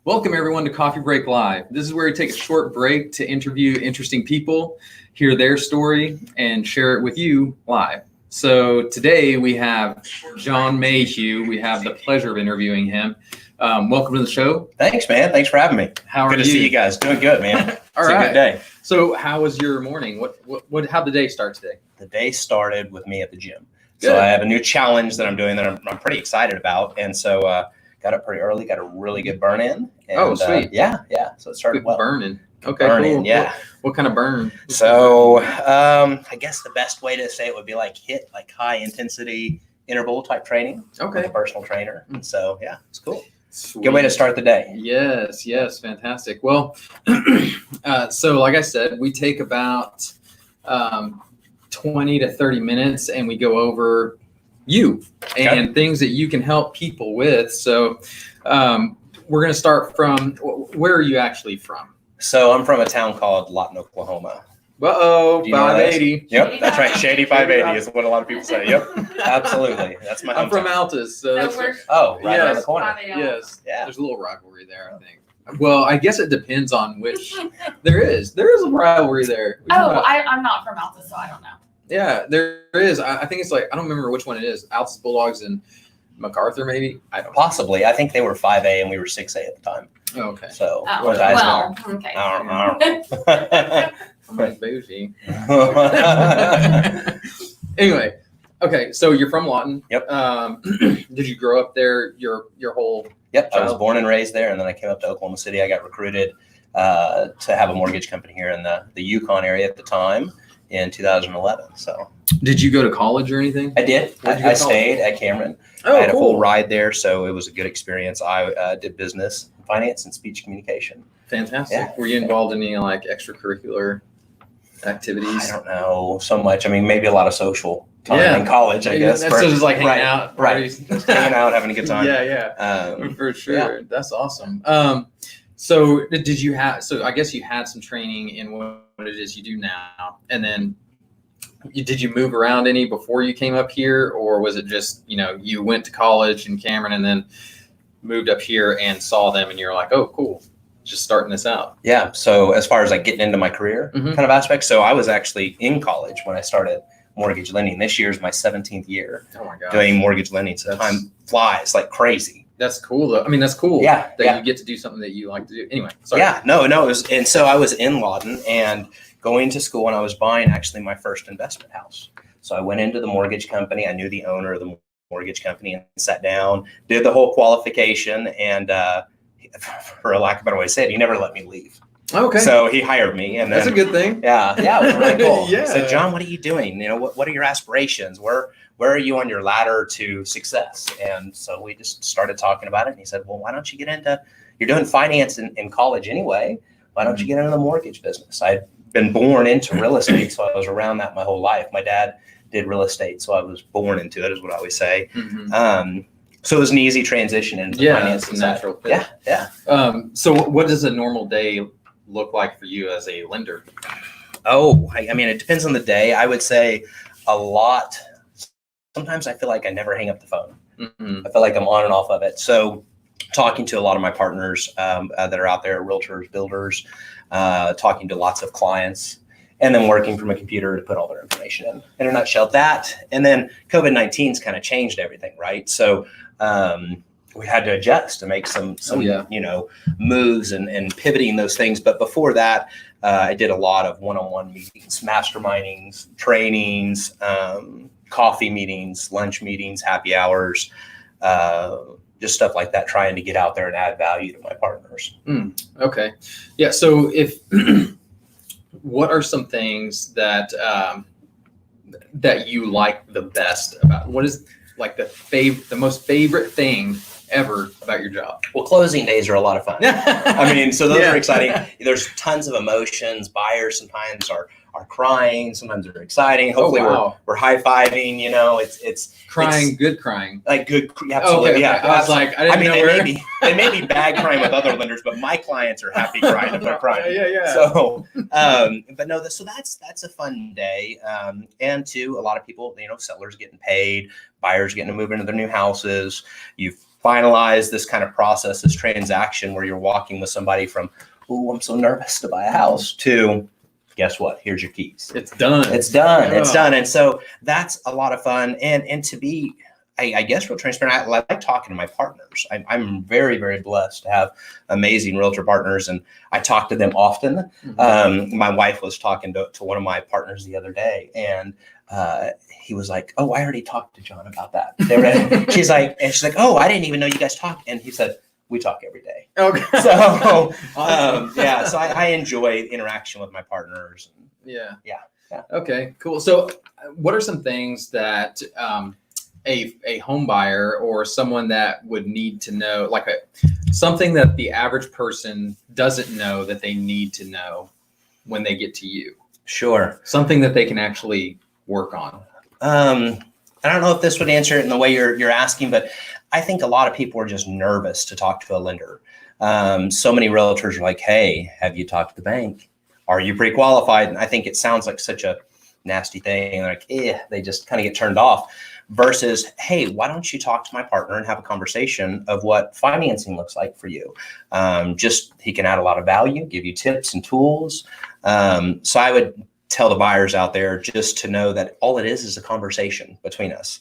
Welcome everyone to Coffee Break Live. This is where we take a short break to interview interesting people, hear their story, and share it with you live. So today we have John Mayhue. We have the pleasure of interviewing him. Welcome to the show. Thanks, man. Thanks for having me. How are you? Good to see you guys. Doing good, man. It's All a right. good day. So how was your morning? How'd the day start today? The day started with me at the gym. Good. So I have a new challenge that I'm doing that I'm pretty excited about. And so got up pretty early, got a really good burn in. And, Oh, sweet. Yeah. So it started well. Burning. Okay, Burning, cool. yeah. What kind of burn? So I guess the best way to say it would be like high intensity interval type training. Okay. With a personal trainer. And so, yeah, it's cool. Sweet. Good way to start the day. Yes, fantastic. Well, so like I said, we take about 20 to 30 minutes and we go over you and things that you can help people with. So we're going to start from, where are you actually from? So I'm from a town called Lawton, Oklahoma. Uh-oh, Do you know 580. Yep, that's right. Shady 580 is what a lot of people say. Yep, absolutely. That's my I'm from hometown. Altus. So that's right yes. around the corner. Yes. Yeah. There's a little rivalry there, I think. Well, I guess it depends on which. There is a rivalry there. I'm not from Alta, so I don't know. Yeah, there is. I think it's like, I don't remember which one it is. Altus Bulldogs and MacArthur, maybe? I don't know. Possibly. I think they were 5A and we were 6A at the time. Oh, okay. So, Okay. I'm like bougie. Anyway, okay, so you're from Lawton. Yep. Did you grow up there your whole Yep, I was child? born and raised there, and then I came up to Oklahoma City. I got recruited to have a mortgage company here in the Yukon area at the time in 2011. So, Did you go to college or anything? I did. Where'd you go I to college? stayed at Cameron. Oh, I had a cool. full ride there, so it was a good experience. I did business, finance, and speech communication. Fantastic. Yeah. Were you involved in any like extracurrivcular activities? I don't know so much. I mean, maybe a lot of social time in college, I guess. That's just like hanging out, Right. parties. Just hanging out, having a good time. Yeah, for sure. That's awesome. So did you have? So I guess you had some training in what it is you do now, and then did you move around any before you came up here, or was it just you went to college in Cameron and then moved up here and saw them and you're like, oh, cool, just starting this out? Yeah. So as far as like getting into my career kind of aspect, so I was actually in college when I started mortgage lending. This year is my 17th year Oh my gosh. doing mortgage lending. So time flies like crazy. That's cool though. I mean, that's cool. Yeah, That yeah. you get to do something that you like to do. Anyway, sorry. Yeah, no. It was, and so I was in Lawton and going to school, and I was buying actually my first investment house. So I went into the mortgage company. I knew the owner of the mortgage company and sat down, did the whole qualification, and for a lack of a better way to say it, he never let me leave. Okay. So he hired me, and That's a good thing. Yeah, it was really cool. Yeah. He said, John, what are you doing? What are your aspirations? Where are you on your ladder to success? And so we just started talking about it. And he said, well, why don't you get into, you're doing finance in college anyway. Why don't you get into the mortgage business? I'd been born into real estate, so I was around that my whole life. My dad did real estate, so I was born into it, is what I always say. So it was an easy transition into finance. It's a natural fit. Yeah. So what does a normal day look like for you as a lender? Oh, I mean, it depends on the day. I would say a lot. Sometimes I feel like I never hang up the phone. I feel like I'm on and off of it. So talking to a lot of my partners that are out there, realtors, builders, talking to lots of clients, and then working from a computer to put all their information in a nutshell. That, and then COVID-19's kind of changed everything, right? So we had to adjust to make some moves and pivoting those things. But before that, I did a lot of one-on-one meetings, mastermindings, trainings, coffee meetings, lunch meetings, happy hours, just stuff like that, trying to get out there and add value to my partners. Okay. Yeah. So what are some things that you like the best about, what is like the most favorite thing ever about your job? Well, closing days are a lot of fun. I mean, so those are exciting. There's tons of emotions. Buyers sometimes are crying, sometimes they're exciting. Hopefully we're high-fiving, it's crying, good crying. Like good, absolutely. Okay. Yeah. I was like, I didn't know where. They may be bad crying with other lenders, but my clients are happy crying if they're crying. Yeah. So, but no, so that's a fun day. And too, a lot of people, sellers getting paid, buyers getting to move into their new houses. You've finalize this kind of process, this transaction where you're walking with somebody from, oh, I'm so nervous to buy a house, to guess what? Here's your keys. It's done. It's done. Yeah. It's done. And so that's a lot of fun. And to be, I guess, real transparent, I like talking to my partners. I'm very, very blessed to have amazing realtor partners, and I talk to them often. My wife was talking to one of my partners the other day, and he was like, "Oh, I already talked to John about that." She's like, "Oh, I didn't even know you guys talked." And he said, "We talk every day." Okay. So Awesome. yeah, so I enjoy interaction with my partners. Yeah. Yeah. Okay, cool. So what are some things that a home buyer or someone that would need to know, like something that the average person doesn't know that they need to know when they get to you? Sure. Something that they can actually work on. I don't know if this would answer it in the way you're asking, but I think a lot of people are just nervous to talk to a lender. So many realtors are like, "Hey, have you talked to the bank? Are you pre-qualified?" And I think it sounds like such a nasty thing. Like, they just kind of get turned off. Versus, "Hey, why don't you talk to my partner and have a conversation of what financing looks like for you?" He can add a lot of value, give you tips and tools. So I would tell the buyers out there just to know that all it is a conversation between us.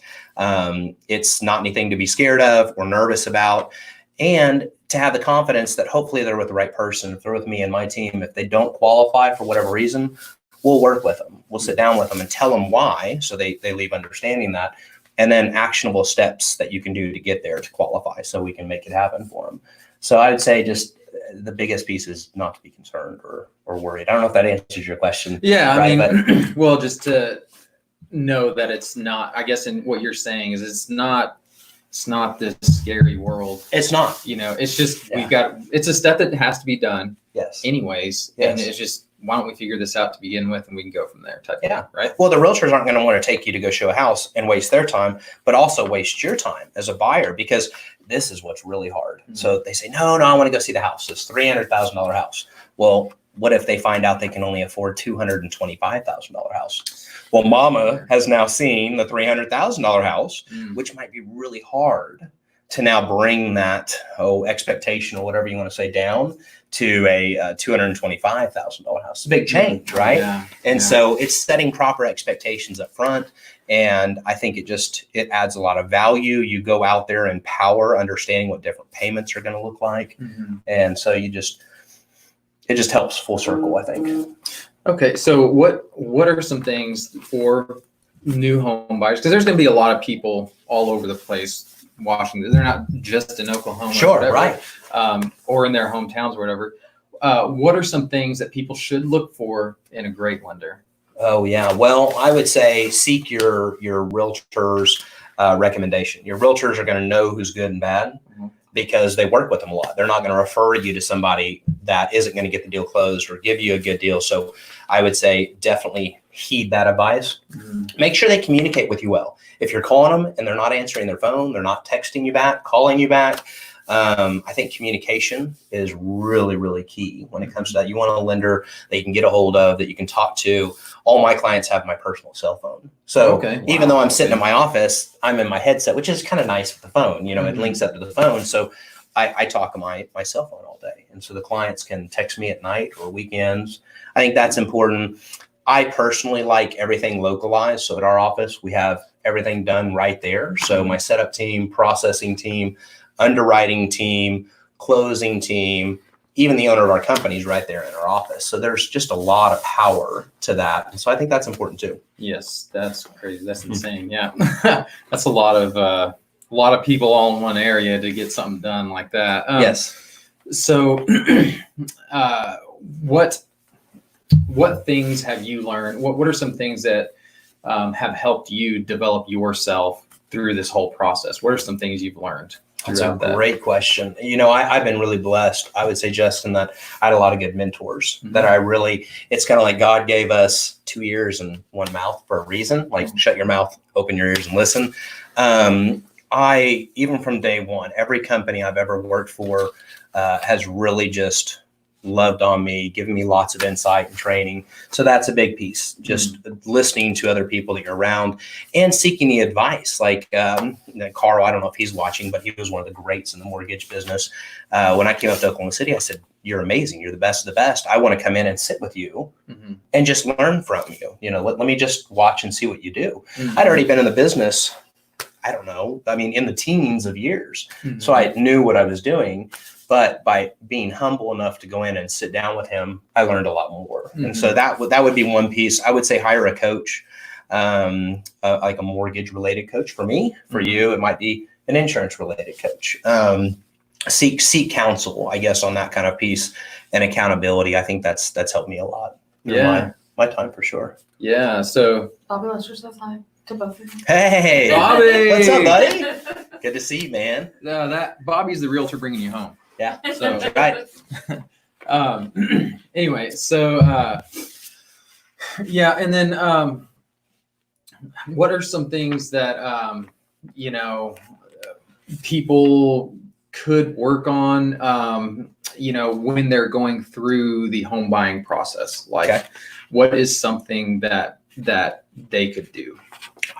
It's not anything to be scared of or nervous about, and to have the confidence that hopefully they're with the right person. If they're with me and my team, if they don't qualify for whatever reason, we'll work with them. We'll sit down with them and tell them why, so they leave understanding that, and then actionable steps that you can do to get there to qualify, so we can make it happen for them. So I'd say just the biggest piece is not to be concerned or worried. I don't know if that answers your question. Yeah, right, I mean, well, just to know that it's not, I guess, in what you're saying is it's not this scary world. It's not. It's just, it's a step that has to be done. Yes. Anyways. Yes. And it's just, why don't we figure this out to begin with, and we can go from there type Yeah. thing, right? Well, the realtors aren't going to want to take you to go show a house and waste their time, but also waste your time as a buyer, because this is what's really hard. Mm-hmm. So they say, no, I want to go see the house. This $300,000 house. Well, what if they find out they can only afford $225,000 house? Well, mama has now seen the $300,000 house, which might be really hard to now bring that expectation or whatever you want to say down to a $225,000 house. It's a big change, right? Yeah, and so it's setting proper expectations up front. And I think it adds a lot of value. You go out there in power, understanding what different payments are going to look like. Mm-hmm. And so it just helps full circle, I think. Okay. So what are some things for new home buyers? Because there's going to be a lot of people all over the place watching this. They're not just in Oklahoma, sure, or whatever, right, or in their hometowns or whatever. What are some things that people should look for in a great lender? Oh yeah, well, I would say seek your realtor's recommendation. Your realtors are going to know who's good and bad, because they work with them a lot. They're not going to refer you to somebody that isn't going to get the deal closed or give you a good deal. So I would say definitely heed that advice. Mm-hmm. Make sure they communicate with you well. If you're calling them and they're not answering their phone, they're not texting you back, calling you back, I think communication is really, really key when it comes to that. You want a lender that you can get a hold of, that you can talk to. All my clients have my personal cell phone. So even though I'm sitting in my office, I'm in my headset, which is kind of nice with the phone. It links up to the phone. So I talk on my cell phone all day. And so the clients can text me at night or weekends. I think that's important. I personally like everything localized. So at our office, we have everything done right there. So my setup team, processing team, underwriting team, closing team, even the owner of our company is right there in our office. So there's just a lot of power to that. And so I think that's important too. Yes, that's crazy. That's insane. Yeah. That's a lot of people all in one area to get something done like that. Yes. So what things have you learned? What are some things that have helped you develop yourself through this whole process? What are some things you've learned? That's a great question. I've been really blessed. I would say, Justin, that I had a lot of good mentors that it's kind of like God gave us 2 ears and 1 mouth for a reason. Like shut your mouth, open your ears and listen. Even from day one, every company I've ever worked for has really just loved on me, giving me lots of insight and training. So that's a big piece, just listening to other people that you're around and seeking the advice. Like Carl, I don't know if he's watching, but he was one of the greats in the mortgage business. When I came up to Oklahoma City, I said, you're amazing. You're the best of the best. I want to come in and sit with you and just learn from you. Let me just watch and see what you do. I'd already been in the business, I don't know, in the teens of years. So I knew what I was doing. But by being humble enough to go in and sit down with him, I learned a lot more. And so that would be one piece. I would say hire a coach, like a mortgage related coach for me. For you, it might be an insurance related coach. Seek counsel, I guess, on that kind of piece and accountability. I think that's helped me a lot. My time for sure. Yeah. So Bobby, let's just say hi to both of you. Hey, Bobby, what's up, buddy? Good to see you, man. That Bobby's the realtor bringing you home. Yeah. So Right. Anyway, so yeah, and then what are some things that people could work on when they're going through the home buying process? Like, what is something that they could do?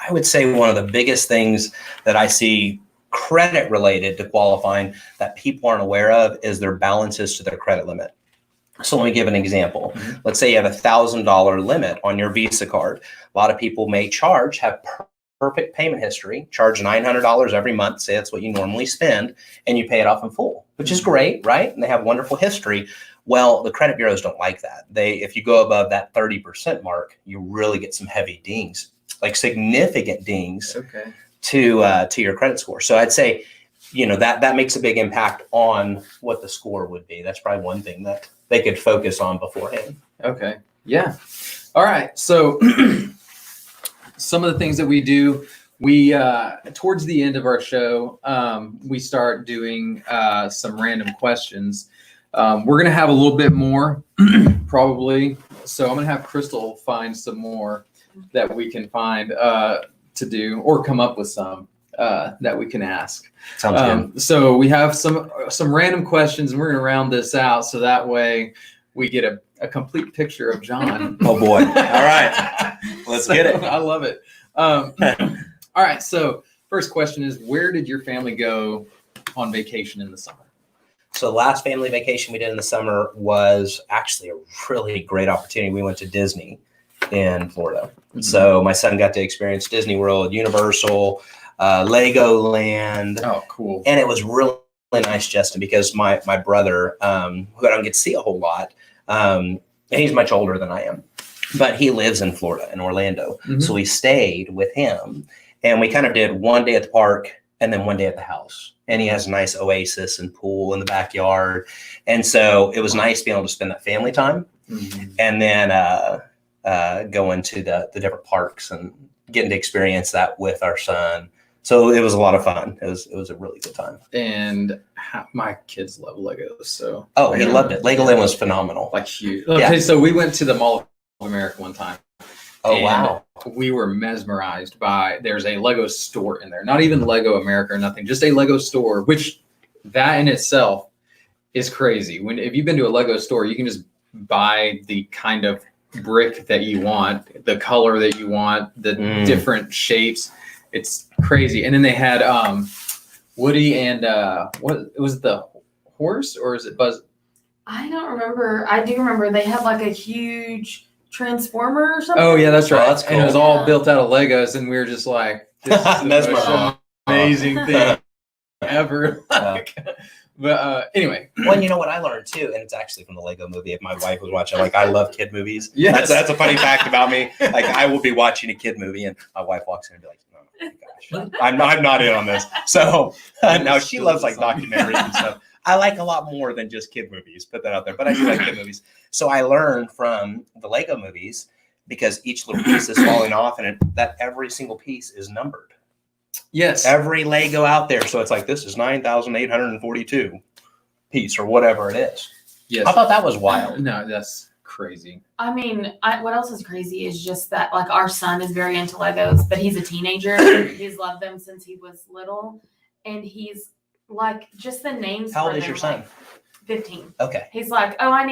I would say one of the biggest things that I see credit related to qualifying that people aren't aware of is their balances to their credit limit. So let me give an example. Let's say you have $1,000 limit on your Visa card. A lot of people may have perfect payment history, charge $900 every month, say that's what you normally spend, and you pay it off in full, which is great, right? And they have wonderful history. Well, the credit bureaus don't like that. If you go above that 30% mark, you really get some heavy dings, like significant dings. To your credit score. So I'd say, that makes a big impact on what the score would be. That's probably one thing that they could focus on beforehand. Okay. Yeah. All right. So some of the things that we do, we towards the end of our show, we start doing some random questions. We're going to have a little bit more probably. So I'm going to have Crystal find some more that we can find to do, or come up with some that we can ask. Sounds good. So we have some random questions, and we're going to round this out so that way we get a complete picture of John. Oh boy! All right, let's get it. I love it. All right. So first question is, where did your family go on vacation in the summer? So the last family vacation we did in the summer was actually a really great opportunity. We went to Disney in Florida. So my son got to experience Disney World, Universal, Legoland. Oh, cool. And it was really nice, Justin, because my brother, who I don't get to see a whole lot, and he's much older than I am, but he lives in Florida, in Orlando. So we stayed with him, and we kind of did one day at the park and then one day at the house. And he has a nice oasis and pool in the backyard. And so it was nice being able to spend that family time and then go into the different parks and getting to experience that with our son. So it was a lot of fun. It was a really good time. And my kids love Legos. So he loved it. Legoland was phenomenal. Like huge. Okay, so we went to the Mall of America one time. Oh, wow. We were mesmerized by, there's a Lego store in there. Not even Lego America or nothing, just a Lego store, which that in itself is crazy. If you've been to a Lego store, you can just buy the kind of brick that you want, the color that you want, the different shapes. It's crazy. And then they had Woody and what was it, the horse, or is it Buzz? I don't remember. I do remember they had like a huge transformer or something. Oh yeah, that's right. That's cool. And it was all built out of Legos, and we were just like, this is the most amazing thing ever. But anyway. Well, you know what I learned too, and it's actually from the Lego movie. If my wife was watching, like, I love kid movies. Yes. That's a funny fact about me. Like, I will be watching a kid movie, and my wife walks in and be like, "Oh my gosh, I'm not in on this." So now she loves like documentaries and stuff. I like a lot more than just kid movies. Put that out there, but I do like kid movies. So I learned from the Lego movies, because each little piece is falling off, and that every single piece is numbered. Yes. Every Lego out there. So it's like, this is 9,842 piece or whatever it is. Yes. I thought that was wild. No, that's crazy. I mean, what else is crazy is just that, like, our son is very into Legos, but he's a teenager. He's loved them since he was little. And he's like, just the names. How old for is your them, son? like, 15. Okay. He's like, oh, I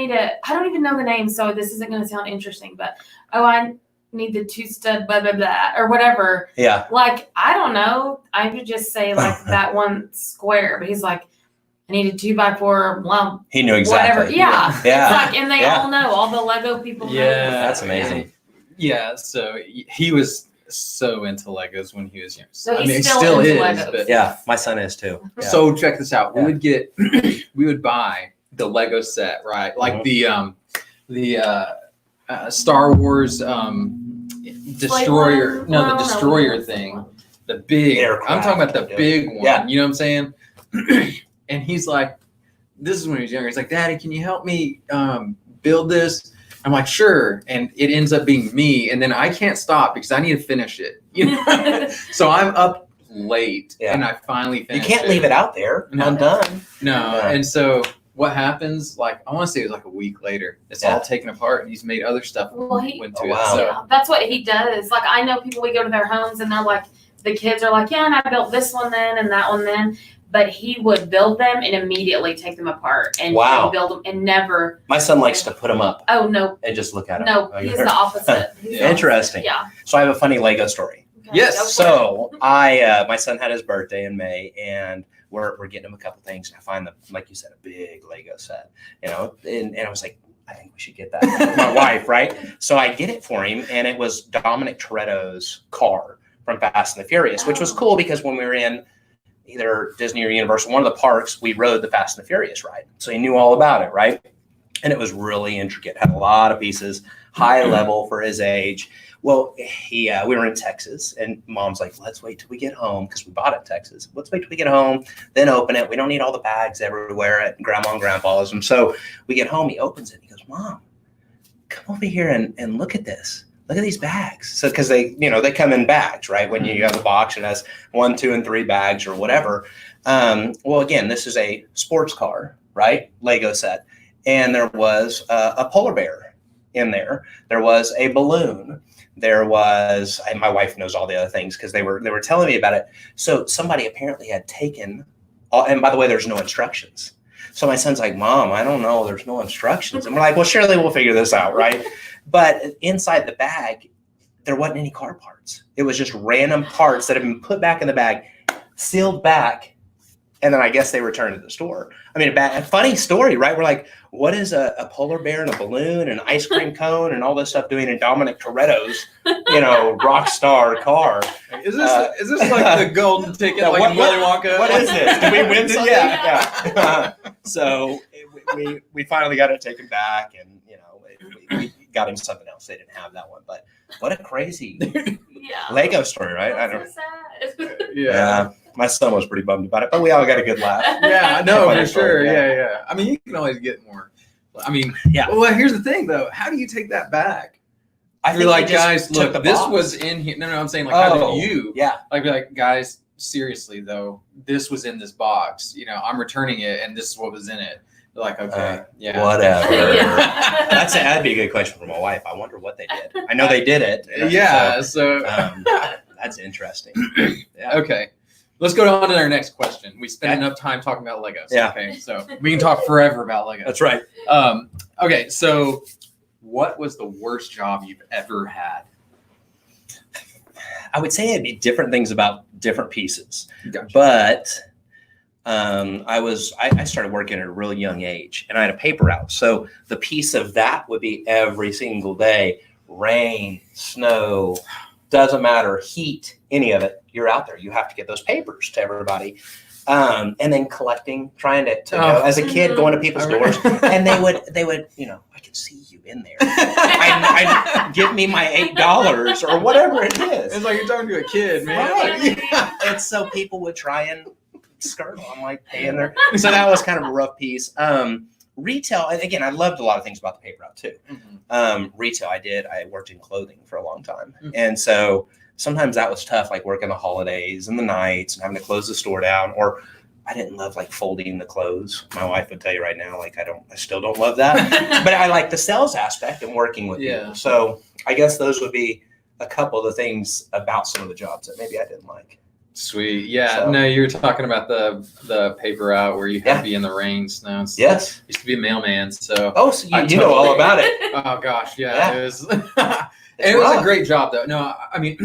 don't even know the name, so this isn't going to sound interesting, but, oh, I need the 2-stud, blah, blah, blah, or whatever. Yeah. Like, I don't know. I would just say, like, that one square, but he's like, I need a 2x4, well, He knew exactly. whatever. Yeah. Yeah. It's like, and they all know, all the Lego people know. Yeah, That's amazing. Yeah, so he was so into Legos when he was young. So I he's mean, he still still into is. Legos. But Yeah, my son is too. Yeah. So check this out. Yeah. We would buy the Lego set, right? Like the Star Wars destroyer. No, the destroyer thing. The big. Aircraft. I'm talking about the big one. Yeah. You know what I'm saying? And he's like, this is when he was younger. He's like, Daddy, can you help me build this? I'm like, sure. And it ends up being me. And then I can't stop because I need to finish it. You know? So I'm up late and I finally finish it. You can't leave it out there undone. No. Yeah. And so what happens, like, I want to say it was like a week later, it's all taken apart and he's made other stuff went to it. So. Yeah, that's what he does. Like, I know people, we go to their homes and they're like, the kids are like, yeah, and I built this one then and that one then. But he would build them and immediately take them apart and build them and never. My son likes to put them up. Oh, no. And just look at them. No, he's the opposite. Interesting. Yeah. So I have a funny Lego story. Okay, yes. So my son had his birthday in May and we're getting him a couple things. And I find like you said, a big Lego set, you know, and I was like, I think we should get that for my wife, right? So I get it for him and it was Dominic Toretto's car from Fast and the Furious, which was cool because when we were in either Disney or Universal, one of the parks, we rode the Fast and the Furious ride. So he knew all about it, right? And it was really intricate, had a lot of pieces, high level for his age. Well, we were in Texas and Mom's like, let's wait till we get home because we bought it in Texas. Let's wait till we get home, then open it. We don't need all the bags everywhere at Grandma and Grandpa's. And so we get home, he opens it and he goes, Mom, come over here and look at this. Look at these bags. So, because they come in bags, right? When you have a box, it has 1, 2, and 3 bags or whatever. Well, again, this is a sports car, right? Lego set. And there was a polar bear in there. There was a balloon. There was, and my wife knows all the other things because they were telling me about it. So somebody apparently had taken, and by the way, there's no instructions. So my son's like, Mom, I don't know. There's no instructions. And we're like, well, surely we'll figure this out, right? But inside the bag, there wasn't any car parts. It was just random parts that had been put back in the bag, sealed back, and then I guess they returned to the store. I mean, a funny story, right? We're like, what is a polar bear and a balloon and an ice cream cone and all this stuff doing in Dominic Toretto's, rock star car? Is this like the golden ticket, like in Willy Wonka? What is this? Did we win something? Yeah. So we finally got it taken back, and we got him something else. They didn't have that one, but what a crazy Lego story, right? I don't. So sad. Yeah. My son was pretty bummed about it, but we all got a good laugh. Yeah, no, for sure. Yeah. I mean, you can always get more. I mean, Well, here's the thing, though. How do you take that back? You're like, guys, look, this was in here. No, I'm saying, like, how did you? Yeah. Like, be like, guys, seriously, though, this was in this box. I'm returning it, and this is what was in it. They're like, okay, whatever. That'd be a good question for my wife. I wonder what they did. I know they did it. Yeah. So that's interesting. Yeah. Okay. Let's go on to our next question. We spent enough time talking about Legos. Yeah. Okay. So we can talk forever about Legos. That's right. Okay. So what was the worst job you've ever had? I would say it'd be different things about different pieces. Gotcha. But I started working at a really young age and I had a paper route. So the piece of that would be every single day, rain, snow, doesn't matter, heat, any of it, you're out there. You have to get those papers to everybody. And then collecting, trying to as a kid, going to people's doors, and they would, I can see you in there. I'd give me my $8 or whatever it is. It's like you're talking to a kid, man. Right. And so people would try and skirt on like paying their. So that was kind of a rough piece. Retail, and again, I loved a lot of things about the paper route too. Mm-hmm. Retail, I worked in clothing for a long time, and so sometimes that was tough, like working the holidays and the nights and having to close the store down. Or I didn't love like folding the clothes. My wife would tell you right now, like I still don't love that, but I like the sales aspect and working with people. So I guess those would be a couple of the things about some of the jobs that maybe I didn't like. Sweet. Yeah. So- No, you were talking about the paper route where you have to be in the rain, snow. And stuff. Yes. Used to be a mailman, so. Oh, so I you know all totally- about it. Oh gosh, yeah. Yeah. It was. It's It was a rough. great job, though. No, I mean,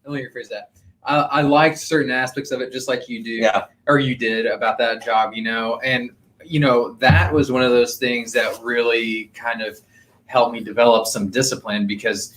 let me rephrase that. I liked certain aspects of it, just like you do, Yeah. or you did about that job, and that was one of those things that really kind of helped me develop some discipline because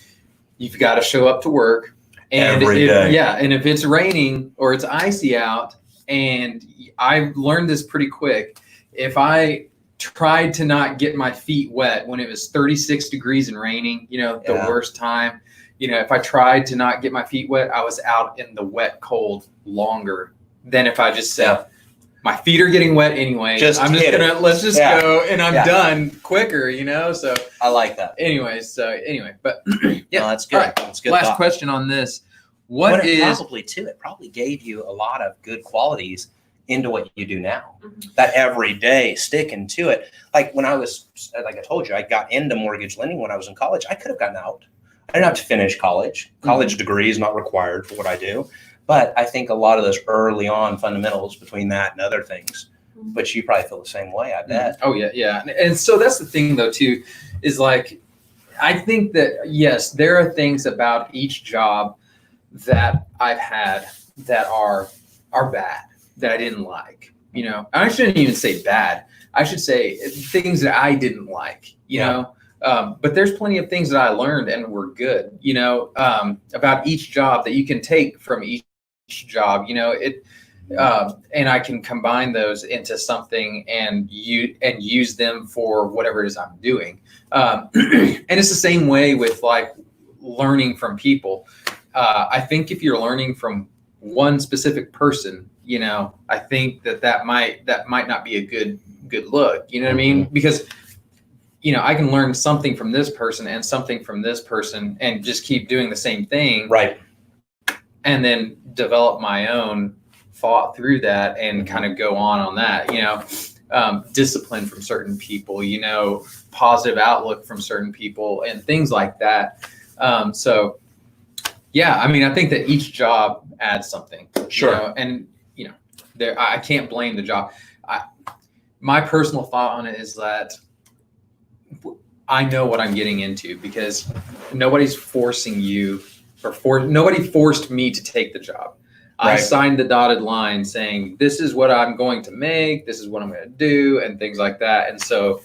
you've got to show up to work, and Every day. yeah, and if it's raining or it's icy out, and I learned this pretty quick, if I tried to not get my feet wet when it was 36 degrees and raining, the Yeah. worst time. If I tried to not get my feet wet, I was out in the wet cold longer than if I just said, Yeah. my feet are getting wet anyway. Just I'm just hit gonna it. let's just Yeah. go and I'm Yeah. done quicker, So I like that. but yeah, No, that's good. All right. That's good. last thought. question on this. But What it is probably gave you a lot of good qualities into what you do now. Mhm. That every day sticking to it. Like when I was, like I told you, I got into mortgage lending when I was in college. I could have gotten out. I didn't have to finish college. College degree is not required for what I do. But I think a lot of those early on fundamentals between that and other things. But you probably feel the same way, I bet. Oh yeah. And so that's the thing though too, is like I think that yes, there are things about each job that I've had that are bad that I didn't like. I shouldn't even say bad. I should say things that I didn't like. But there's plenty of things that I learned and were good. About each job that you can take from each job. And I can combine those into something and use them for whatever it is I'm doing. And it's the same way with like learning from people. I think if you're learning from one specific person, I think that might not be a good look. You know what I mean? Because I can learn something from this person and something from this person and just keep doing the same thing. Right. And then develop my own thought through that and kind of go on that, discipline from certain people, positive outlook from certain people and things like that. So yeah, I mean, I think that each job adds something, Sure. And I can't blame the job. My personal thought on it is that I know what I'm getting into because nobody's forcing you nobody forced me to take the job. I Right. signed the dotted line saying, this is what I'm going to make, this is what I'm going to do, and things like that. And so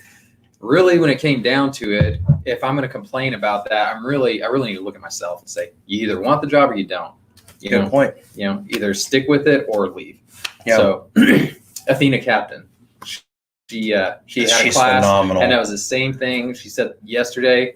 really when it came down to it, if I'm going to complain about that, I really need to look at myself and say, you either want the job or you don't. Good point. Either stick with it or leave. Yeah. So Athena Captain, she had a She's class phenomenal. and that was the same thing she said yesterday.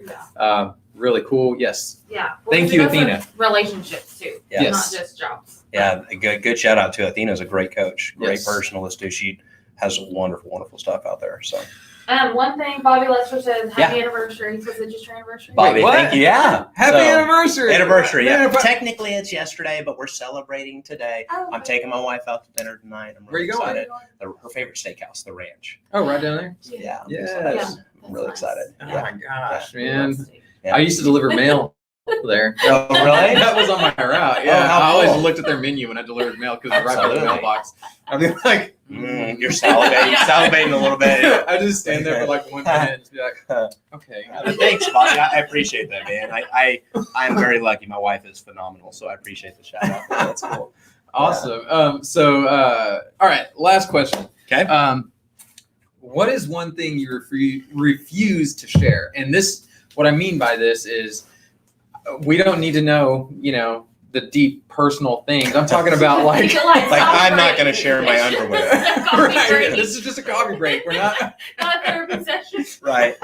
Really cool. Yes. Yeah. Thank because you, it goes Athena. with relationships too. Yeah. Yes. Not just jobs. Yeah, a good shout out to Athena's a great coach, great Yes. personalist too. She has wonderful stuff out there. So One thing Bobby Lester says, happy Yeah. anniversary. Was it just your anniversary? Bobby, what? thank you. Yeah. Happy So, anniversary. anniversary. Yeah. Man, if I- Technically it's yesterday, but we're celebrating today. Oh, I'm taking my wife out to dinner tonight. I'm Where really you going? excited. Her favorite steakhouse, the Ranch. Oh, right down there. Yeah. I'm Yes. excited. Yeah, I'm really that's excited. Oh Yeah. my gosh, Who man. wants to? Yeah. I used to deliver mail there. Oh, really? That was on my route. Yeah, how I always cool. looked at their menu when I delivered mail because it's right by the Absolutely. mailbox. I'd be like, You're salivating a little bit. I just stand there for like 1 minute and be like, okay. Thanks, Bobby. I appreciate that, man. I am very lucky. My wife is phenomenal, so I appreciate the shout out. That's cool. Awesome. All right, last question. Okay. What is one thing you refuse to share? And this, what I mean by this is, we don't need to know, the deep personal things. I'm talking about like, Like, I'm not gonna share my underwear. right, this is just a coffee break. We're not. Not a therapy session. Right.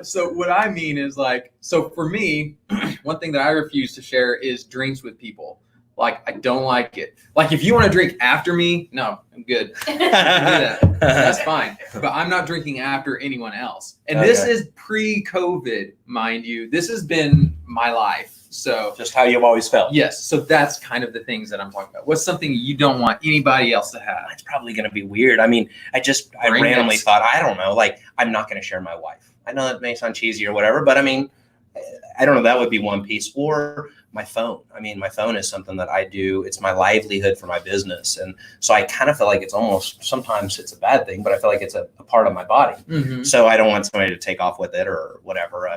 So what I mean is like, so for me, one thing that I refuse to share is drinks with people. Like, I don't like it. Like, if you want to drink after me, no, I'm good. Do that. That's fine. But I'm not drinking after anyone else. And this Okay. is pre-COVID, mind you. This has been my life. So Just how you've always felt. yes, so that's kind of the things that I'm talking about. What's something you don't want anybody else to have? It's probably going to be weird. I mean, I Brain randomly mix. thought, I don't know, like, I'm not going to share my wife. I know that may sound cheesy or whatever, but I mean, I don't know, that would be one piece. Or my phone. I mean, my phone is something that I do. It's my livelihood for my business. And so I kind of feel like it's almost, sometimes it's a bad thing, but I feel like it's a part of my body. Mm-hmm. So I don't want somebody to take off with it or whatever.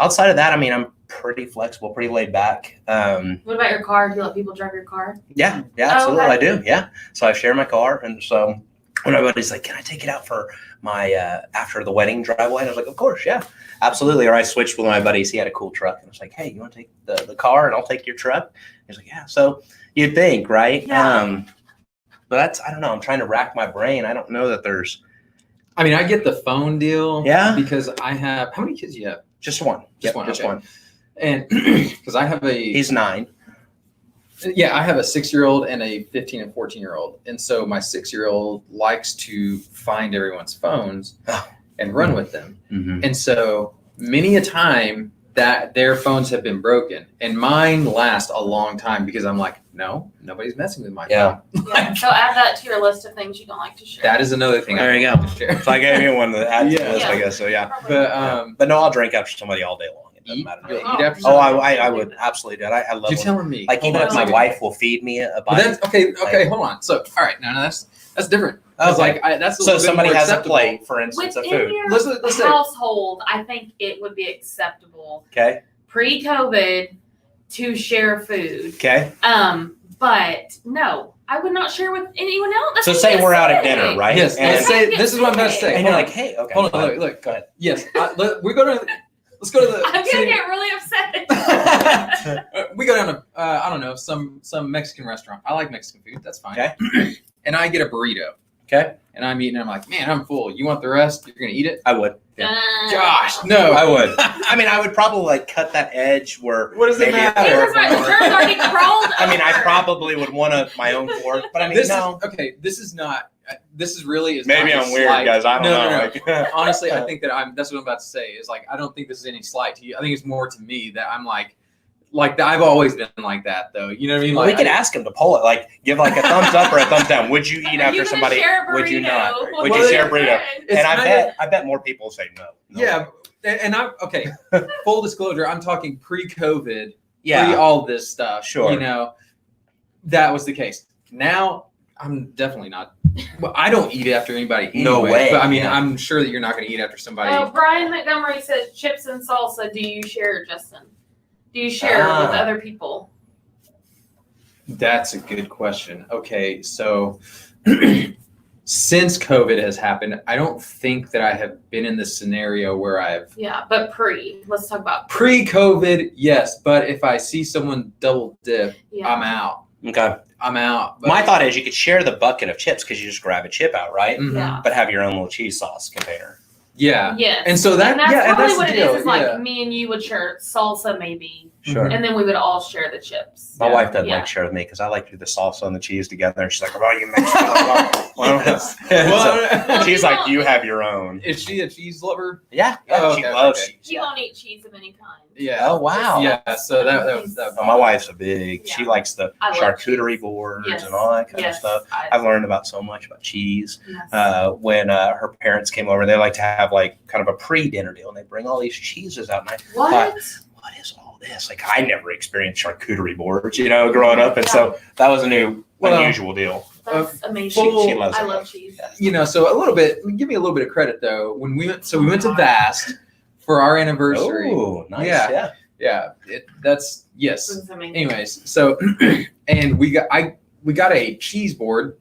Outside of that, I mean, I'm pretty flexible, pretty laid back. What about your car? Do you let people drive your car? Yeah, absolutely. okay. I do. Yeah. So I share my car. And so when my buddy's like, can I take it out for my, after the wedding driveway? And I was like, of course. Yeah, absolutely. Or I switched with my buddies. He had a cool truck. And I was like, hey, you want to take the car and I'll take your truck? He's like, yeah. So you'd think, right? Yeah. But I don't know. I'm trying to rack my brain. I don't know that there's. I mean, I get the phone deal. Yeah. Because I have, how many kids do you have? Just one. Just one, Just okay. one. And because I have He's 9. I have a 6-year-old and a 15 and 14-year-old. And so my 6-year-old likes to find everyone's phones and run with them. Mm-hmm. And so many a time that their phones have been broken, and mine last a long time because I'm like, no, nobody's messing with my phone. Yeah. So add that to your list of things you don't like to share. That is another thing. There I you don't go. like to share. So I gave you one to add to the Yeah. list, I guess. So yeah. Probably. But No, I'll drink after somebody all day long. It doesn't eat, matter. you'll Oh. eat after Oh, somebody? I would absolutely do it. I love You're it. telling me. Like, Hold even on if a my second. wife will feed me a But bite. that's okay, hold on. So all right, no, that's different. It's Okay. like that's a So little bit somebody more has a acceptable. plate, for instance, of Within food. your Let's say- household, I think it would be acceptable Okay. pre-COVID to share food. Okay. But no, I would not share with anyone else. That's So what say you we're out at said. dinner, right? Yes, And, let's say this is what I'm about to say. and Hold you're on. like, hey, okay. Hold on, fine. look. Go ahead. Yes, we go to. Let's go to the. I'm gonna see, get really upset. we go down to I don't know some Mexican restaurant. I like Mexican food. That's fine. Okay. And I get a burrito. Okay. And I'm eating. I'm like, man, I'm full. You want the rest? You're gonna eat it? I would. Gosh, no. I would. I mean, I would probably like cut that edge where. What does it maybe a matter? It fork was my would work. turn's already crawled I mean, I over. probably would want my own fork, but I mean, This no. is okay. This is not. This is really. Is Maybe not a I'm weird, slight. guys. I don't know. No. Like, Honestly, I think that that's what I'm about to say is like I don't think this is any slight to you. I think it's more to me that I'm like I've always been like that though. You know what I mean? well, Like we could ask him to pull it, like give like a thumbs up or a thumbs down. Would you eat Are after you gonna somebody? share a Would you burrito not? with Would you your share a burrito? friends? It's And kind I bet more people say no. Yeah, and I'm okay. Full disclosure, I'm talking pre-COVID, pre Yeah. all this stuff. Sure. You know, that was the case. Now I'm definitely not. Well, I don't eat after anybody. Anyway, No way, But I mean, yeah. I'm sure that you're not going to eat after somebody. Oh, Brian Montgomery says chips and salsa. Do you share, Justin? Do you share with other people? That's a good question. Okay, so since COVID has happened, I don't think that I have been in this scenario where I've Yeah, but let's talk about pre-COVID, yes. But if I see someone double dip, Yeah. I'm out. Okay. I'm out. But, My thought is you could share the bucket of chips because you just grab a chip out, right? Mhm. Yeah. But have your own little cheese sauce container. Yeah. Yes. And so that- and that's yeah, and probably that's what the it is. deal, Is like yeah. me and you would share salsa maybe, Sure. and then we would all share the chips. My Yeah. wife doesn't Yeah. like share with me because I like to do the salsa and the cheese together. And she's like, "Oh, you mix it up." Well, Yes. so Well, she's you like, don't- "You have your own." is she a cheese lover? Yeah, Oh, she okay, loves okay. cheese. You don't eat cheese of any kind. Yeah. Oh wow. Yeah. So that Oh, my wife's a big. She Yeah. likes the I love charcuterie cheese. boards Yes. and all that kind Yes. of stuff. I- I've learned about so much about cheese. yes. When her parents came over, they like to have like kind of a pre-dinner deal, and they bring all these cheeses out. And I What? thought, what is all this? Like I never experienced charcuterie boards, growing up, and so that was a new, Well, unusual deal. That's amazing. full- She loves I it. love cheese. So a little bit. Give me a little bit of credit though. When we went to Vast for our anniversary. Oh, nice. Yeah. Yeah. Yeah. This Yes. is amazing. Anyways, so and we got a cheese board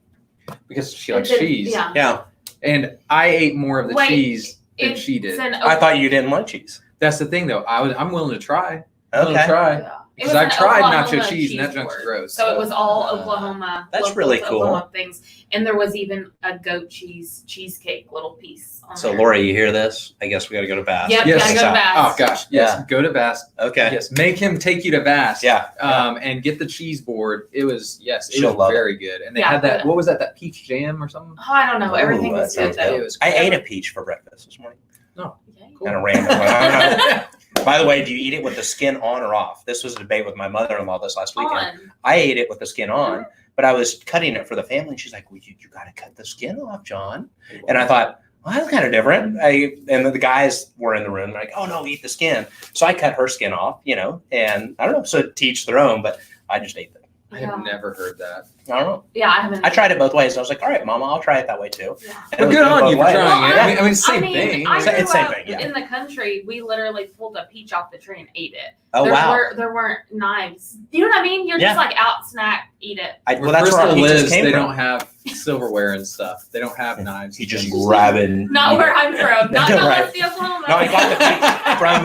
because she likes It's a- cheese. Yeah. Yeah. And I ate more of the Wait, cheese than It's she did. an I thought you didn't like cheese. That's the thing though. I'm willing to try. I'm willing to Okay. try. Yeah. It Because was I an tried Oklahoma nacho cheese and that cheese junk's board. gross. So it was all Oklahoma. That's local really to cool. Oklahoma things, and there was even a goat cheesecake little piece. On So there. Lori, you hear this? I guess we got to go to Bass. Yep, Yes. gotta go to Bass. Oh gosh, yes. Yeah. Go to Vast. Okay. Yes, make him take you to Vast. Yeah. And get the cheese board. It was She'll was love it. very good. And they Yeah, had that. but- What was that? That peach jam or something? Oh, I don't know. Everything Ooh, was that good sounds though. It was. I ate a peach for breakfast this morning. Okay. Cool. Kind of random. I don't know. By the way, do you eat it with the skin on or off? This was a debate with my mother-in-law this last weekend. On. I ate it with the skin on, but I was cutting it for the family. And she's like, well, you got to cut the skin off, John. And I thought, well, that's kind of different. And the guys were in the room, like, oh no, eat the skin. So I cut her skin off, and I don't know. So teach their own, but I just ate them. I have never heard that. I don't know. Yeah, I haven't. I tried it both ways. I was like, all right, Mama, I'll try it that way too. Yeah. Well, good on you for trying it. Well, I mean, same thing. I grew It's same up thing, yeah. in the country. We literally pulled a peach off the tree and ate it. Oh, wow. There weren't knives. You know what I mean? You're just like out, snack, eat it. Well, that's where our Crystal peaches lives, came they from. don't have silverware and stuff. They don't have knives. You just grab it. And Not where I'm from. Not Right. Leslie, Oklahoma. No, I got the peach from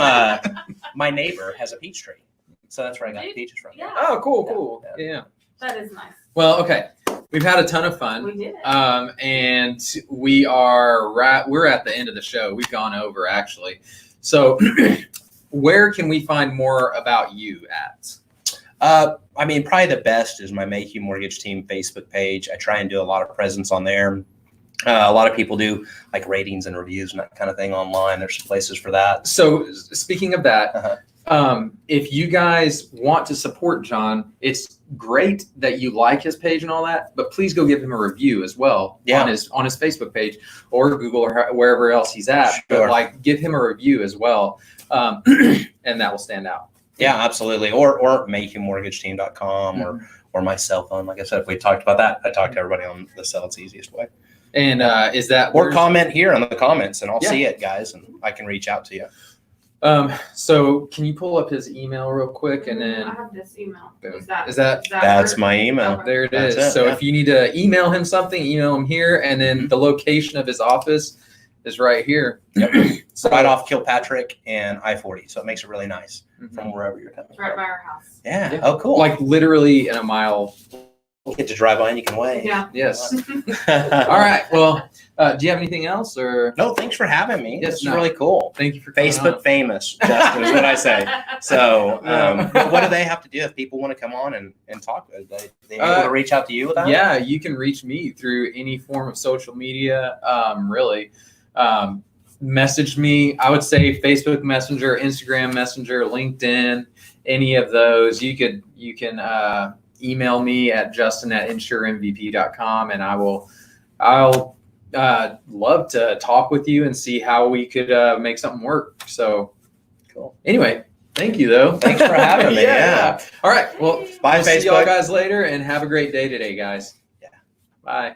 my neighbor has a peach tree, so that's where I got the peaches from. Yeah. Oh, cool. Yeah. That is nice. Well, okay. We've had a ton of fun. We did. And we're at the end of the show. We've gone over actually. So where can we find more about you at? I mean, probably the best is my Mayhue Mortgage Team Facebook page. I try and do a lot of presence on there. A lot of people do like ratings and reviews and that kind of thing online. There's some places for that. So speaking of that, if you guys want to support John, it's great that you like his page and all that, but please go give him a review as well on his Facebook page or Google or wherever else he's at. Sure. But like give him a review as well, and that will stand out. Yeah, absolutely. Or MayhueMortgageTeam.com or my cell phone. Like I said, if we talked about that, I talk to everybody on the cell. It's the easiest way. And is that or comment here on the comments and I'll Yeah. see it, guys, and I can reach out to you. So can you pull up his email real quick and I then have this email. boom. Is that That's my email. Okay. There it That's is. it, So yeah. if you need to email him something, email him here, and then the location of his office is right here. Yep. So, Right off Kilpatrick and I-40, so it makes it really nice Mhm. from wherever you're coming It's right from. by our house. Yeah. Yeah. Oh, cool. like literally in a mile. Get to drive by and you can wave. Yeah. Yes. All All right. Well, do you have anything else, or No, thanks for having me. Yes, This is no. really cool. thank you for coming Facebook on. famous, Justin, is what I say. So, Yeah. what do they have to do if people want to come on and talk? Are they able to reach out to you with that? Yeah, you can reach me through any form of social media. Really, message me. I would say Facebook Messenger, Instagram Messenger, LinkedIn, any of those. You can email me at justin@insuremvp.com, and I'll love to talk with you and see how we could make something work. So Cool. Anyway, thank you though. Thanks for having me. Yeah. All right. Well, Bye, we'll see y'all Facebook. guys later, and have a great day today, guys. Yeah. Bye.